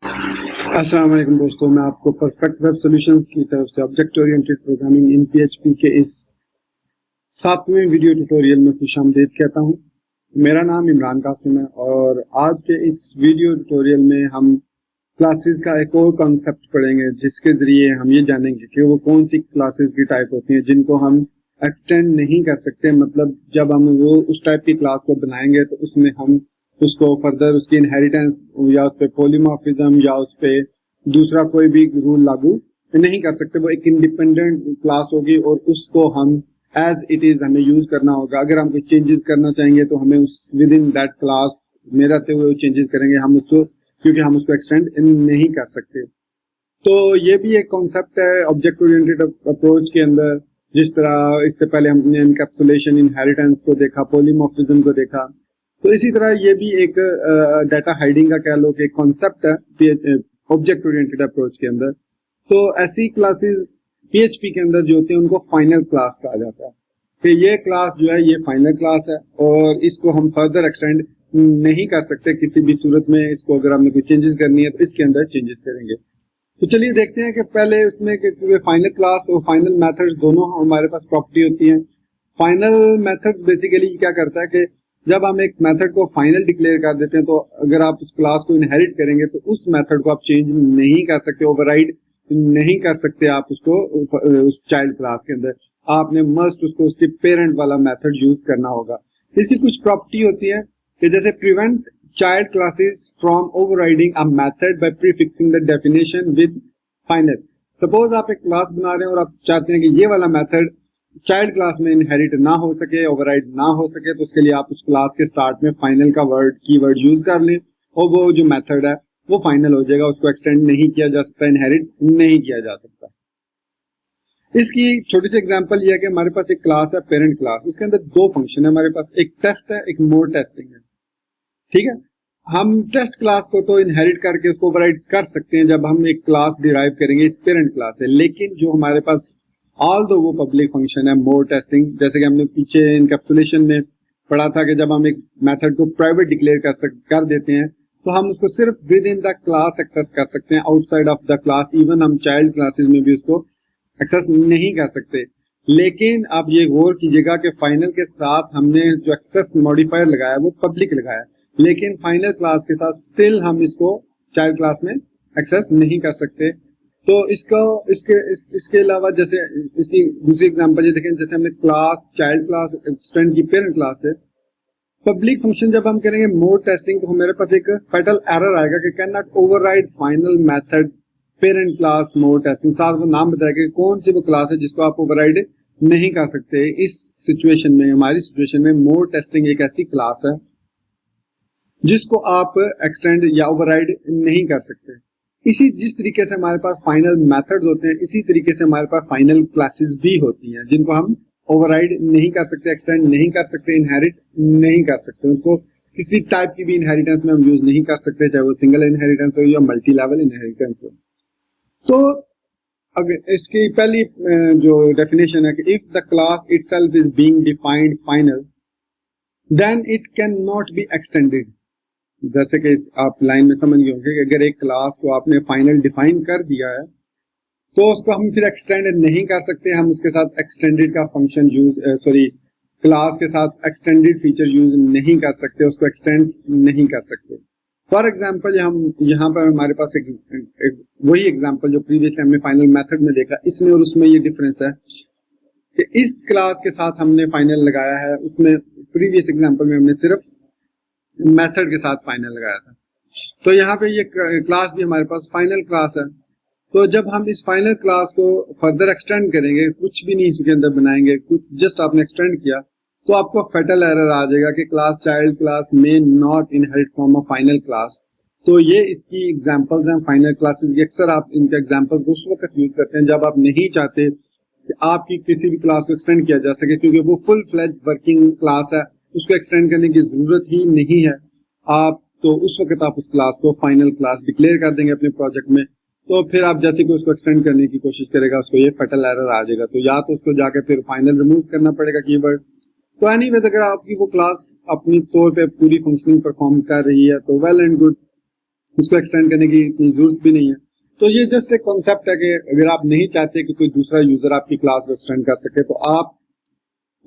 अस्सलाम वालेकुम दोस्तों, मैं आपको परफेक्ट वेब सॉल्यूशंस की तरफ से object oriented programming in PHP के इस 7वें वीडियो ट्यूटोरियल में खुशामदीद कहता हूं। मेरा नाम इमरान कासिम है और आज के इस वीडियो ट्यूटोरियल में हम क्लासेस का एक और कॉन्सेप्ट पढ़ेंगे, जिसके जरिए हम ये जानेंगे कि वो कौन सी क्लासेस की टाइप होती हैं जिनको हम एक्सटेंड नहीं कर सकते। मतलब जब हम वो उस टाइप की क्लास को बनाएंगे तो उसमें हम उसको फर्दर उसकी इनहेरिटेंस या उस पर पॉलीमॉर्फिज्म या उस पर दूसरा कोई भी रूल लागू नहीं कर सकते। वो एक इंडिपेंडेंट क्लास होगी और उसको हम एज इट इज हमें यूज करना होगा। अगर हम कोई चेंजेस करना चाहेंगे तो हमें उस विद इन दैट क्लास में रहते हुए चेंजेस करेंगे हम उसको, क्योंकि हम उसको एक्सटेंड नहीं कर सकते। तो ये भी एक कॉन्सेप्ट है ऑब्जेक्ट ओरिएंटेड अप्रोच के अंदर। जिस तरह इससे पहले हमने इनकैप्सुलेशन, इनहेरिटेंस को देखा, पॉलीमॉर्फिज्म को देखा, तो इसी तरह ये भी एक डाटा हाइडिंग का कह लो कि कॉन्सेप्ट है ऑब्जेक्ट ओरिएंटेड अप्रोच के अंदर। तो ऐसी क्लासेस पीएचपी के अंदर जो होती है उनको फाइनल क्लास कहा जाता है कि ये क्लास जो है ये फाइनल क्लास है और इसको हम फर्दर एक्सटेंड नहीं कर सकते किसी भी सूरत में। इसको अगर हमने कोई चेंजेस करनी है तो इसके अंदर चेंजेस करेंगे। तो चलिए देखते हैं कि पहले उसमें फाइनल क्लास और फाइनल मेथड्स दोनों हमारे पास प्रॉपर्टी होती है। फाइनल मेथड्स बेसिकली क्या करता है कि जब हम एक मेथड को फाइनल डिक्लेयर कर देते हैं तो अगर आप उस क्लास को इनहेरिट करेंगे तो उस मेथड को आप चेंज नहीं कर सकते, ओवरराइड नहीं कर सकते आप उसको उस चाइल्ड क्लास के अंदर। आपने मस्ट उसको उसके पेरेंट वाला मेथड यूज करना होगा। इसकी कुछ प्रॉपर्टी होती है कि जैसे prevent child classes from overriding a method by prefixing the definition with final. Suppose आप एक क्लास बना रहे हैं और आप चाहते हैं कि ये वाला मेथड चाइल्ड क्लास में इनहेरिट ना हो सके, ओवरराइड ना हो सके, तो उसके लिए आप उस क्लास के स्टार्ट में फाइनल का कीवर्ड यूज कर लें और वो जो मेथड है वो फाइनल हो जाएगा। उसको एक्सटेंड नहीं किया जा सकता, इनहेरिट नहीं किया जा सकता। इसकी छोटी सी एग्जांपल ये है कि हमारे पास एक क्लास है पेरेंट क्लास, उसके अंदर दो फंक्शन है हमारे पास, एक टेस्ट है, एक मोर टेस्टिंग है। ठीक है, हम टेस्ट क्लास को तो इनहेरिट करके उसको ओवरराइड कर सकते हैं जब हम एक क्लास डिराइव करेंगे इस पेरेंट क्लास से, लेकिन जो हमारे पास ऑल दो वो पब्लिक फंक्शन है मोर टेस्टिंग, जैसे कि हमने पीछे इनकैप्सुलेशन में पढ़ा था कि जब हम एक मेथड को प्राइवेट डिक्लेयर कर देते हैं तो हम उसको सिर्फ within the class access कर सकते हैं, outside of the class even हम चाइल्ड क्लासेस में भी उसको एक्सेस नहीं कर सकते। लेकिन आप ये गौर कीजिएगा कि फाइनल के साथ हमने जो एक्सेस मॉडिफायर लगाया वो पब्लिक लगाया, लेकिन फाइनल क्लास के साथ स्टिल हम इसको चाइल्ड क्लास में एक्सेस नहीं कर सकते। तो इसके अलावा जैसे इसकी दूसरी एग्जांपल ये देखें, जैसे हमने क्लास चाइल्ड क्लास एक्सटेंड की पेरेंट क्लास से पब्लिक फंक्शन जब हम करेंगे मोर टेस्टिंग तो हमारे पास एक फैटल एरर आएगा कि can not override final method parent class more testing. साथ वो नाम बताया कि कौन सी वो क्लास है जिसको आप ओवरराइड नहीं कर सकते। इस सिचुएशन में, हमारी सिचुएशन में मोर टेस्टिंग एक ऐसी क्लास है जिसको आप एक्सटेंड या ओवरराइड नहीं कर सकते। जिस तरीके से हमारे पास फाइनल मेथड्स होते हैं, इसी तरीके से हमारे पास फाइनल क्लासेस भी होती हैं जिनको हम ओवरराइड नहीं कर सकते, एक्सटेंड नहीं कर सकते, इनहेरिट नहीं कर सकते। उनको किसी टाइप की भी इनहेरिटेंस में हम यूज नहीं कर सकते, चाहे वो सिंगल इनहेरिटेंस हो या मल्टी लेवल इनहेरिटेंस हो। तो अगर इसकी पहली जो डेफिनेशन है कि if the class itself is being defined final then it can not be extended. जैसे कि आप लाइन में समझ गए होंगे कि अगर एक क्लास को आपने फाइनल डिफाइन कर दिया है तो उसको हम फिर एक्सटेंड नहीं कर सकते। हम उसके साथ एक्सटेंडेड का फंक्शन क्लास के साथ एक्सटेंडेड फीचर यूज नहीं कर सकते, उसको एक्सटेंड नहीं कर सकते। फॉर एग्जांपल हम यहाँ पर हमारे पास एक वही एग्जांपल जो प्रीवियसली हमने फाइनल मेथड में देखा, इसमें और उसमें ये डिफरेंस है कि इस क्लास के साथ हमने फाइनल लगाया है, उसमें प्रीवियस एग्जांपल में हमने सिर्फ मेथड के साथ फाइनल लगाया था। तो यहाँ पे ये क्लास भी हमारे पास फाइनल क्लास है। तो जब हम इस फाइनल क्लास को फर्दर एक्सटेंड करेंगे, कुछ भी नहीं इसके अंदर बनाएंगे, कुछ जस्ट आपने एक्सटेंड किया, तो आपको फैटल एरर आ जाएगा कि क्लास चाइल्ड क्लास में not inherit from a final class. तो ये इसकी एग्जांपल्स हैं फाइनल क्लासेस की। अक्सर आप इनके एग्जांपल्स को उस वक्त यूज करते हैं जब आप नहीं चाहते कि आपकी किसी भी क्लास को एक्सटेंड किया जा सके, क्योंकि वो फुल फ्लेज वर्किंग क्लास है, उसको एक्सटेंड करने की जरूरत ही नहीं है। आप तो उस वक्त आप उस क्लास को फाइनल क्लास डिक्लेयर कर देंगे अपने प्रोजेक्ट में, तो फिर आप जैसे कि उसको एक्सटेंड करने की कोशिश करेगा उसको ये फैटल एरर आ जाएगा। तो या तो उसको जाके फिर फाइनल रिमूव करना पड़ेगा कीवर्ड। तो एनीवेज अगर आपकी वो क्लास अपनी तौर पे पूरी फंक्शनिंग परफॉर्म कर रही है तो वेल एंड गुड, उसको एक्सटेंड करने की इतनी जरूरत भी नहीं है। तो ये जस्ट एक कॉन्सेप्ट है कि अगर आप नहीं चाहते कि कोई दूसरा यूजर आपकी क्लास को एक्सटेंड कर सके तो आप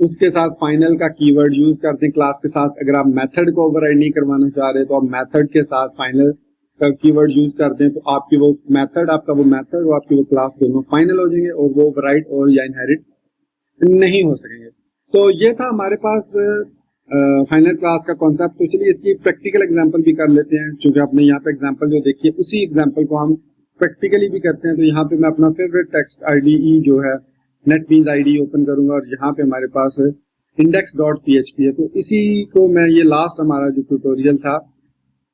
उसके साथ फाइनल का कीवर्ड यूज करते हैं क्लास के साथ। अगर आप मेथड को ओवरराइड नहीं करवाना चाह रहे तो आप मेथड के साथ फाइनल का कीवर्ड यूज करते हैं, तो आपकी वो मेथड और आपकी वो क्लास दोनों फाइनल हो जाएंगे और वो ओवरराइड और या इनहेरिट नहीं हो सकेंगे। तो ये था हमारे पास फाइनल क्लास का कॉन्सेप्ट। तो चलिए इसकी प्रैक्टिकल एग्जांपल भी कर लेते हैं, क्योंकि आपने यहाँ पे एग्जांपल जो देखी है उसी एग्जांपल को हम प्रैक्टिकली भी करते हैं। तो यहाँ पे मैं अपना फेवरेट टेक्स्ट IDE जो है NetBeans IDE ओपन करूंगा और यहाँ पे हमारे पास index.php है। तो इसी को मैं, ये लास्ट हमारा जो ट्यूटोरियल था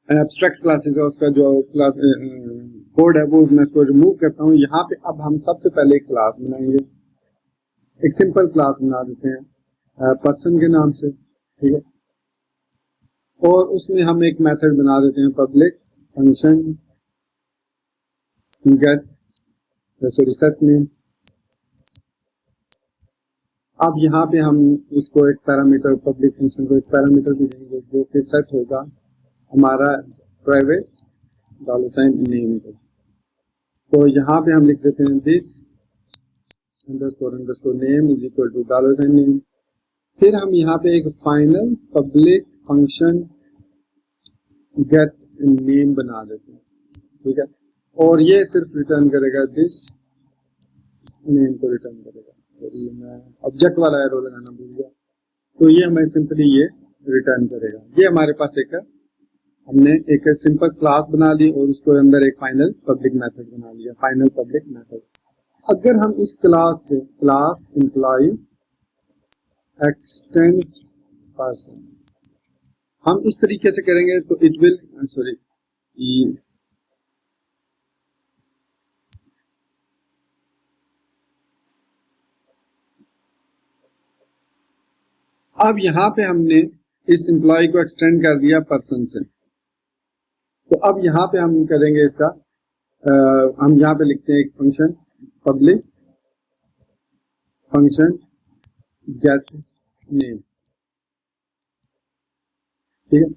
एब्स्ट्रैक्ट क्लासेस है उसका जो क्लास कोड है वो मैं इसको रिमूव करता हूँ। यहाँ पे अब हम सबसे पहले एक क्लास बनाएंगे, एक सिंपल क्लास बना देते हैं पर्सन के नाम से, ठीक है। और उसमें हम एक मेथड बना देते हैं public function get set name. अब यहाँ पे हम इसको एक पैरामीटर, पब्लिक फंक्शन को एक पैरामीटर भी देंगे जो कि सेट होगा हमारा प्राइवेट $नेम को। तो यहाँ पे हम लिख देते हैं this underscore name is equal to $नेम। फिर हम यहाँ पे एक final public function get name बना देते हैं, ठीक है। और ये सिर्फ रिटर्न करेगा दिस नेम को रिटर्न करेगा। सॉरी मैं ऑब्जेक्ट वाला एरो लगाना भूल गया। तो ये हमें सिंपली ये रिटर्न करेगा। ये हमारे पास हमने एक सिंपल क्लास बना ली और उसको अंदर एक फाइनल पब्लिक मेथड बना लिया, फाइनल पब्लिक मेथड। अगर हम इस क्लास से क्लास एम्प्लॉय एक्सटेंड्स पर्सन हम इस तरीके से करेंगे तो इट विल अब यहाँ पे हमने इस एम्प्लॉय को एक्सटेंड कर दिया पर्सन से। तो अब यहाँ पे हम करेंगे इसका हम यहाँ पे लिखते हैं एक function public function get name, ठीक है।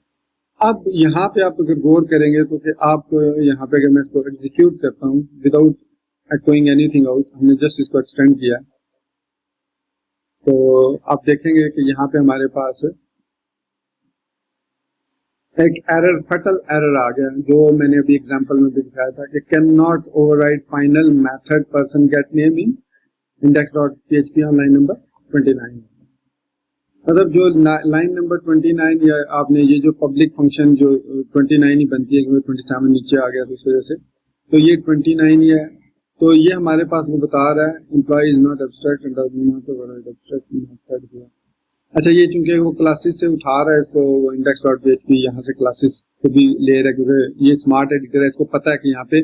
अब यहाँ पे आप अगर गौर करेंगे तो फिर आप यहाँ पे अगर मैं इसको एग्जीक्यूट करता हूँ विदाउट एक्टिंग एनीथिंग आउट, हमने जस्ट इसको एक्सटेंड किया, तो आप देखेंगे कि यहाँ पे हमारे पास एक एरर, फटल एरर आ गया, जो मैंने अभी एग्जांपल में भी दिखाया था कि can not override final method person get name in index.php on line number 29। मतलब जो लाइन नंबर 29 या आपने ये जो पब्लिक फंक्शन जो 29 ही बनती है, क्योंकि 27 नीचे आ गया तो इस वजह से, तो ये 29 ही है। तो ये हमारे पास वो बता रहा है employee is not abstract and does not override abstract method हुआ। अच्छा, ये चूंकि वो क्लासेस से उठा रहा है इसको, index.php यहाँ से क्लासेस को भी ले रहा है, क्योंकि ये स्मार्ट एडिटर है, इसको पता है कि यहाँ पे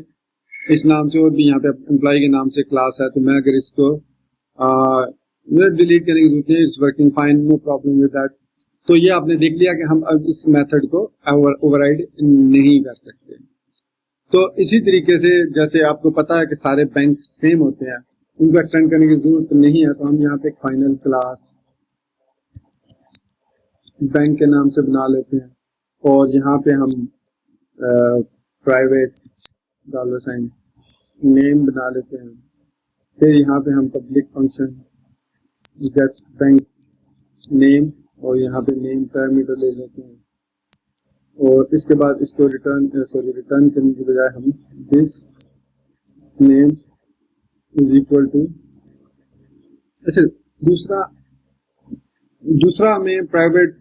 इस नाम से और भी यहाँ पे एम्प्लॉय के नाम से क्लास है। तो मैं अगर इसको डिलीट करने की जरूरत है, it's working fine, no problem with that. तो ये आपने देख लिया कि हम अब इस मेथड को ओवरराइड नहीं कर सकते। तो इसी तरीके से जैसे आपको पता है कि सारे बैंक सेम होते हैं, उनको एक्सटेंड करने की जरूरत नहीं है, तो हम यहाँ पे एक फाइनल क्लास बैंक के नाम से बना लेते हैं और यहाँ पे हम प्राइवेट $नेम बना लेते हैं। फिर यहाँ पे हम public function gate bank name और यहाँ पे नेम पैरामीटर ले लेते हैं, और इसके बाद इसको रिटर्न करने की बजाय हम this name is equal to, अच्छा दूसरा हमें private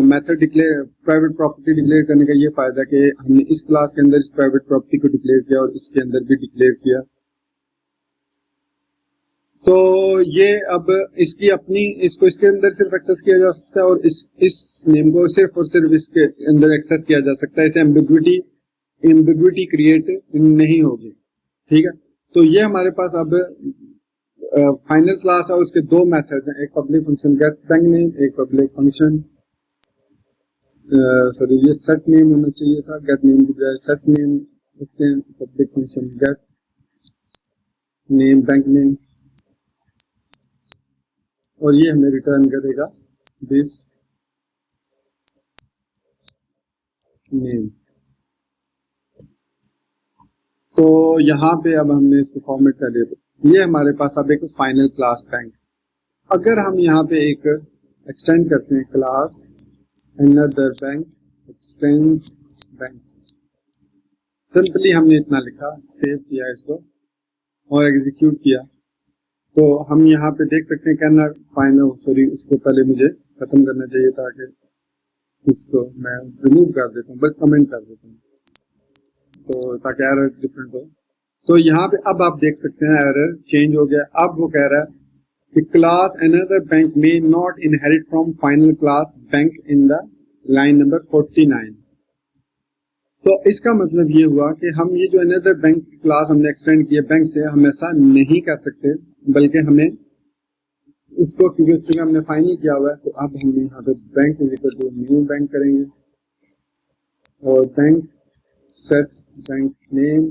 method declare, private property declare करने का ये फायदा कि हमने इस क्लास के अंदर इस प्राइवेट प्रॉपर्टी को डिक्लेयर किया और इसके अंदर भी डिक्लेयर किया। तो ये अब इसकी अपनी, इसको इसके अंदर सिर्फ एक्सेस किया जा सकता है और इस नेम को सिर्फ और सिर्फ इसके अंदर एक्सेस किया जा सकता है, इसे एम्बिग्विटी क्रिएट नहीं होगी, ठीक है। तो ये हमारे पास अब फाइनल क्लास है, उसके दो मेथड्स हैं, एक public function gate bank name, एक पब्लिक फंक्शन ये सेट नेम होना चाहिए था, गेट नेम की बजाय सेट नेम रखते हैं, public function get name bank name, और ये हमें रिटर्न करेगा दिस नेम। तो यहाँ पे अब हमने इसको फॉर्मेट कर दिया। ये हमारे पास अब एक फाइनल क्लास बैंक। अगर हम यहाँ पे एक एक्सटेंड करते हैं class another bank x tends bank, simply हमने इतना लिखा, सेव किया इसको और एग्जीक्यूट किया, तो हम यहाँ पे देख सकते हैं कैन फाइनल, सॉरी उसको पहले मुझे खत्म करना चाहिए था कि इसको मैं रिमूव कर देता हूँ, बस कमेंट कर देता हूँ तो ताकि एरर डिफरेंट हो। तो यहाँ पे अब आप देख सकते हैं एरर चेंज हो गया। अब वो कह रहा है कि क्लास अनदर बैंक में not inherit from final class bank in the line number 49। तो इसका मतलब ये हुआ कि हम ये जो अनदर बैंक क्लास हमने एक्सटेंड किया बैंक से, हम ऐसा नहीं कर सकते, बल्कि हमें उसको, क्योंकि चूंकि हमने फाइनल किया हुआ है, तो अब हम यहाँ पे bank equal to new bank करेंगे और बैंक सेट बैंक नेम,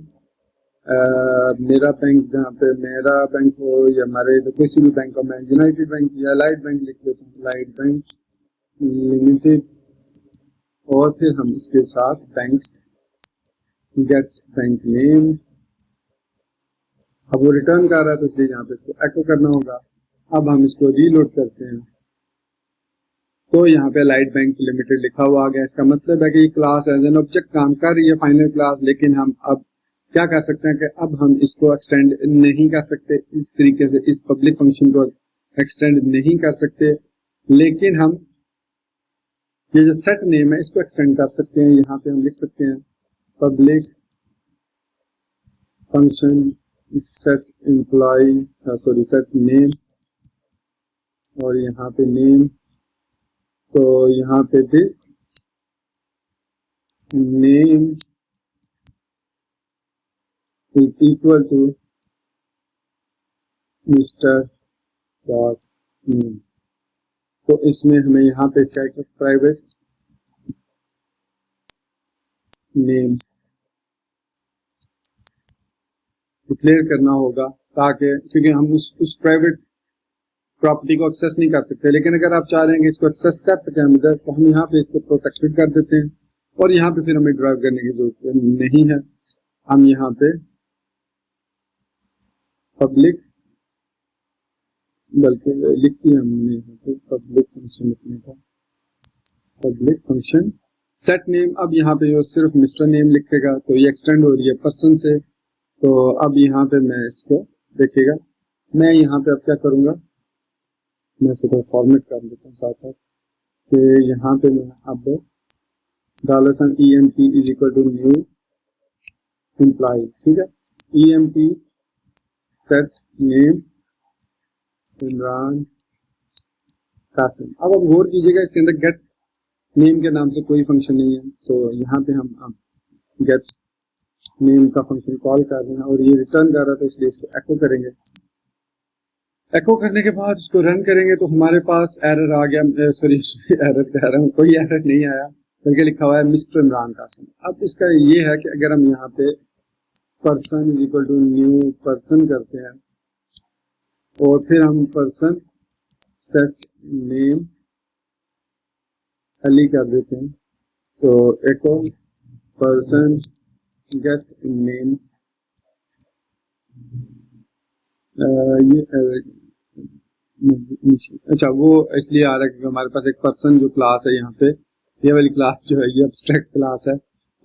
मेरा बैंक, जहाँ पे मेरा बैंक हो या हमारे किसी भी बैंक का, मैं यूनाइटेड बैंक या लाइट बैंक लिख देता हूँ, लाइट बैंक लिमिटेड, और फिर हम इसके साथ बैंक गेट बैंक नेम। अब वो रिटर्न कर रहा है तो इसलिए यहाँ पे इसको एको करना होगा। अब हम इसको रीलोड करते हैं तो यहाँ पे लाइट बैंक लिमिटेड लिखा हुआ आ गया। इसका मतलब है कि ये क्लास एज एन ऑब्जेक्ट काम कर रही है फाइनल क्लास, लेकिन हम अब क्या कर सकते हैं कि अब हम इसको एक्सटेंड नहीं कर सकते, इस तरीके से इस पब्लिक फंक्शन को एक्सटेंड नहीं कर सकते, लेकिन हम ये जो सेट नेम है इसको एक्सटेंड कर सकते हैं। यहाँ पे हम लिख सकते हैं public function set employee, sorry set name, और यहाँ पे नेम, तो यहाँ पे this name is equal to mister dot name. तो इसमें हमें यहाँ पे इसका एक प्राइवेट नेम डिक्लेयर करना होगा, ताकि क्योंकि हम उस प्राइवेट प्रॉपर्टी को एक्सेस नहीं कर सकते, लेकिन अगर आप चाह रहे हैं कि इसको एक्सेस कर सकें हम इधर, तो हम यहाँ पे इसको प्रोटेक्टेड कर देते हैं और यहाँ पे फिर हमें ड्राइव करने की जरूरत नहीं है। हम यहाँ पे पब्लिक, बल्कि लिखती है हमने यहाँ पे पब्लिक फंक्शन लिखने का, पब्लिक फंक्शन सेट नेम। अब यहाँ पे जो सिर्फ मिस्टर नेम लिखेगा तो ये एक्सटेंड हो रही है पर्सन से, तो अब यहाँ पे मैं इसको देखिएगा, मैं यहाँ पे अब क्या करूँगा, मैं इसको थोड़ा फॉर्मेट कर देता हूँ साथ साथ कि यहाँ पे मैं अब $EMP is equal to new employee, ठीक है, EMP set name Imran Qasim. अब आप गौर कीजिएगा इसके अंदर गेट नेम के नाम से कोई फंक्शन नहीं है, तो यहाँ पे हम अब गेट नेम का फंक्शन कॉल कर रहे हैं और ये रिटर्न कर रहा है, तो इसलिए इसको एको करेंगे। एको करने के बाद इसको रन करेंगे तो हमारे पास एरर आ गया, सॉरी एरर कह रहा हूँ, कोई एरर नहीं आया, बल्कि लिखा हुआ है मिस्टर इमरान कासिम। अब इसका ये है कि अगर हम यहाँ पे person is equal to new person करते हैं और फिर हम पर्सन सेट नेम अली कर देते हैं, तो एको पर्सन गेट नेम, ये अच्छा वो इसलिए आ रहा है क्योंकि हमारे पास एक पर्सन जो क्लास है यहाँ पे, ये वाली क्लास जो है ये एब्स्ट्रैक्ट क्लास है,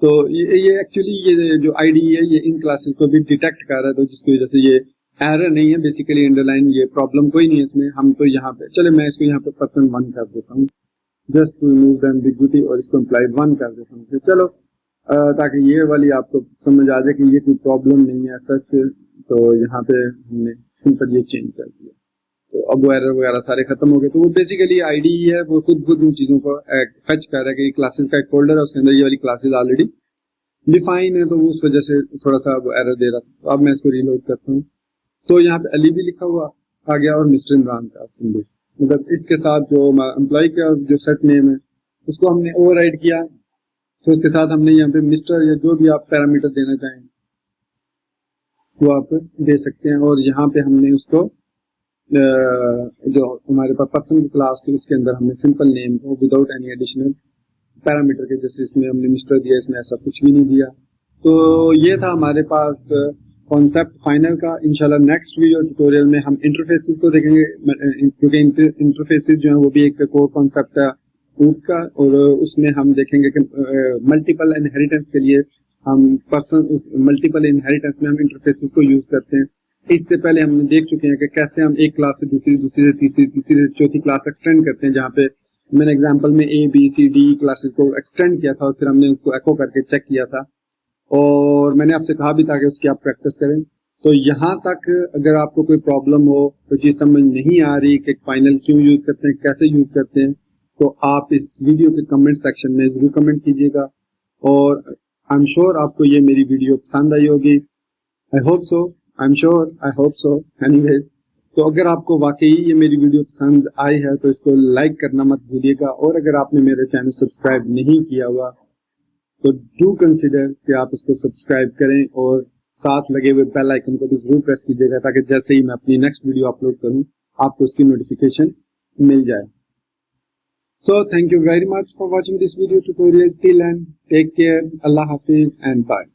तो ये एक्चुअली ये जो आईडी है ये इन क्लासेस को भी डिटेक्ट कर रहा है, तो जिसकी वजह से ये एरर नहीं है, बेसिकली अंडरलाइन ये प्रॉब्लम कोई नहीं है इसमें। हम तो यहाँ पे चले, मैं इसको यहाँ पे पर्सन 1 कर देता हूँ just to remove the ambiguity, और इसको एम्प्लॉय 1 कर देता हूँ, चलो ताकि ये वाली आपको समझ आ जाए कि ये कोई प्रॉब्लम नहीं है सच। तो यहाँ पे हमने सिंपल ये चेंज कर दिया, तो अब वो एरर वगैरह सारे खत्म हो गए। तो वो बेसिकली आईडी है, वो खुद उन चीजों को फेच कर रहा है कि क्लासेस का एक फोल्डर है, उसके अंदर ये वाली क्लासेस ऑलरेडी डिफाइन है, तो वो उस वजह से थोड़ा सा वो एरर दे रहा था। तो अब मैं इसको रीलोड करता हूँ, तो यहाँ पे अली भी लिखा हुआ आ गया और मिस्टर इमरान कासिम भी, मतलब इसके साथ जो एम्प्लॉय का जो सेट नेम है उसको हमने ओवरराइड किया, तो उसके साथ हमने यहाँ पे मिस्टर या जो भी आप पैरामीटर देना चाहें वो आप दे सकते हैं। और यहाँ पे हमने उसको जो हमारे पास पर्सन की क्लास थी उसके अंदर हमने सिंपल नेम को विदाउट एनी एडिशनल पैरामीटर के, जैसे इसमें हमने मिस्टर दिया, इसमें ऐसा कुछ भी नहीं दिया, तो ये था हमारे पास कॉन्सेप्ट फाइनल का। इंशाल्लाह नेक्स्ट वीडियो ट्यूटोरियल में हम इंटरफेसेस को देखेंगे, क्योंकि इंटरफेसेस जो है वो भी एक कोर कॉन्सेप्ट है ऊट का, और उसमें हम देखेंगे कि मल्टीपल इनहेरिटेंस के लिए हम मल्टीपल इनहेरिटेंस में हम इंटरफेसेस को यूज करते हैं। इससे पहले हमने देख चुके हैं कि कैसे हम एक क्लास से दूसरी, दूसरी से तीसरी, तीसरी से चौथी क्लास एक्सटेंड करते हैं, जहाँ पे मैंने एग्जांपल में A B C D classes को एक्सटेंड किया था और फिर हमने उसको एको करके चेक किया था, और मैंने आपसे कहा भी था कि उसकी आप प्रैक्टिस करें। तो यहाँ तक अगर आपको कोई प्रॉब्लम हो, कोई चीज़ समझ नहीं आ रही कि फाइनल क्यों यूज़ करते हैं, कैसे यूज़ करते हैं, तो आप इस वीडियो के कमेंट सेक्शन में ज़रूर कमेंट कीजिएगा, और आई एम श्योर आपको ये मेरी वीडियो पसंद आई होगी। I hope so, I am sure, I hope so. Anyways, तो अगर आपको वाकई ये मेरी वीडियो पसंद आई है तो इसको लाइक करना मत भूलिएगा, और अगर आपने मेरे चैनल सब्सक्राइब नहीं किया हुआ तो डू कंसिडर कि आप इसको सब्सक्राइब करें, और साथ लगे हुए बेल आइकन को भी जरूर प्रेस कीजिएगा, ताकि जैसे ही मैं अपनी नेक्स्ट वीडियो अपलोड करूं आपको उसकी नोटिफिकेशन मिल जाए। So thank you very much for watching this video tutorial till end take care, अल्लाह हाफिज एंड बाय।